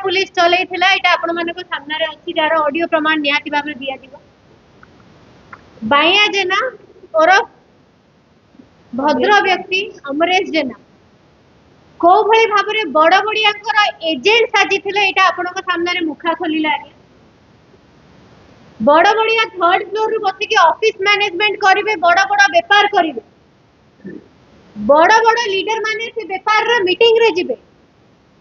Police चलैथिला एटा आपण मानको सामने रे अछि जार ऑडियो प्रमाण निहाती भाबरे दिया दिबो। बाया जेना और भद्र व्यक्ति अमरेश जेना को भली भाबरे बड़ बड़ियाकर एजेंट साजिथिले एटा आपण सामने रे मुखा खोलिला। बड़ बड़िया थर्ड फ्लोर रु बसिक ऑफिस मैनेजमेंट करिवे, बड़ बड़ व्यापार करिवे, बड़ बड़ लीडर माने से व्यापार रे मीटिंग रे जिवे,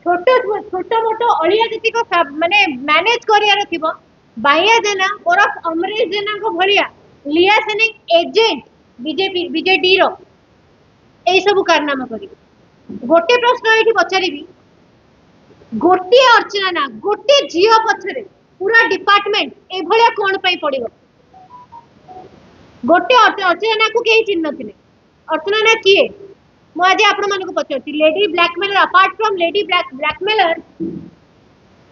छोटो छोटो मोटो अलिया जति को माने मैनेज करियार थिबो। बाया जेना और अमरेश जेना को भलिया लियासनिंग एजेंट बीजेपी बीजेडी रो एई सब कारनामा करिवे। गोटे प्रश्न एठी पचारिबी, गोटे अर्चना ना गोटे जियो पछरे पूरा डिपार्टमेंट ए भलिया कोन पई पड़िबो? गोटे अर्चना को केही चिन्ह नथिले। अर्चना ना किए मु आज आपण मानको पचारती lady blackmailer, apart from lady blackmailer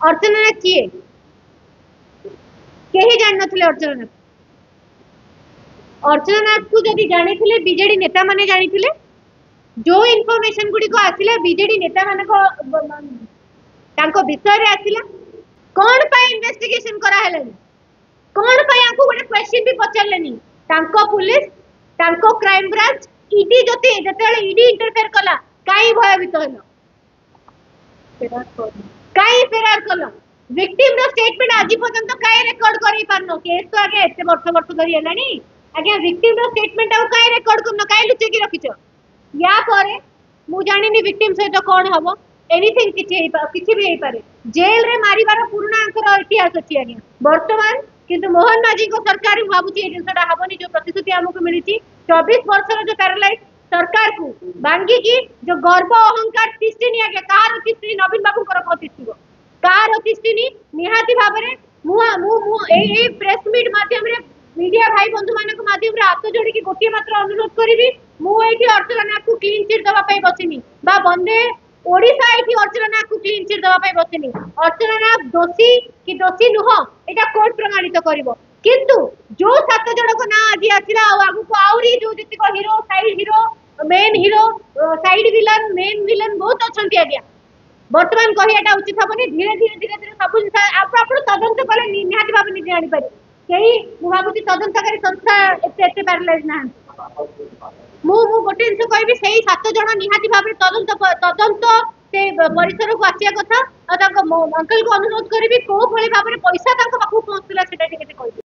Archana ना किए केही जान नथिले। अर्चना ना को जदि जानिथिले बीजेडी नेता माने जानिथिले, जो इन्फॉर्मेशन गुडी को आसिले बीजेडी नेता माने को तांको विषय रे आसिला। कोन पई इन्वेस्टिगेशन करा हेलेनी, कोन पई आंको गोटे क्वेश्चन भी पचारलेनी? तांको पुलिस, तांको क्राइम ब्रांच, ईडी जति जतेले ईडी इंटरफेयर कला काई भयभीत हेलो, काई फेरार कलो? विक्टिम रो स्टेटमेंट आज पर्यंत काई रेकॉर्ड करि पारनो? केस तो आगे एते वर्ष धरि हेलानी, आगे विक्टिम रो स्टेटमेंट आ काई रेकॉर्ड करनो, काई लुचे की रखिचो? या परे मु जानिनी विक्टिम सहित कोन हबो, एनीथिंग किछि भी हेई पारे। जेल रे मारिबार पुराना अंकर इतिहास अछि आगे वर्तमान, किंतु मोहन माझी को सरकार भाबुची ए जिनसटा हबनी। जो प्रतिश्रुति हमको मिली 24 वर्षर जो पैरालाइज सरकार को भांगी की जो गर्व अहंकार तिष्टिनी आगे कार तिष्टिनी नवीन बाबू कर प्रतिष्ठिबो, कार तिष्टिनी निहाती भाबरे मु मु मु ए प्रेस मीट माध्यम रे मीडिया भाई बंधु मानक माध्यम रे हाथ जोड़ी की गोटे मात्र अनुरोध करिवि, मु एठी अर्चना को क्लीन चिट दबा पई बसिनी बा बंदे ओडिसा एठी अर्चना को क्लीन चिट दबा पई बसिनी। अर्चना दोषी कि दोषी नुह एटा कोर्ट प्रमाणित करिवो, किंतु जो 7 जण को ना आज आसिला आगु को आउरी जो जति को hero, side hero, main hero, side villain, main villain बहुत अछंती आज्ञा। वर्तमान कहियाटा उचित हबनी। धीरे धीरे सब आपण तदंत कले निहाती भाबे नि जानि पारि केही मु भाबुची तदंतकारी संस्था एते पैरालाइज ना। मु गोटे जिनिस कहबी सेही 7 जण निहाती भाबे तदंत से परिसर को आसिया कथा। अंकल को अनुरोध करी को भली भाबे पैसा तांको पाखु पहुंचला सेटा टिके कहबी।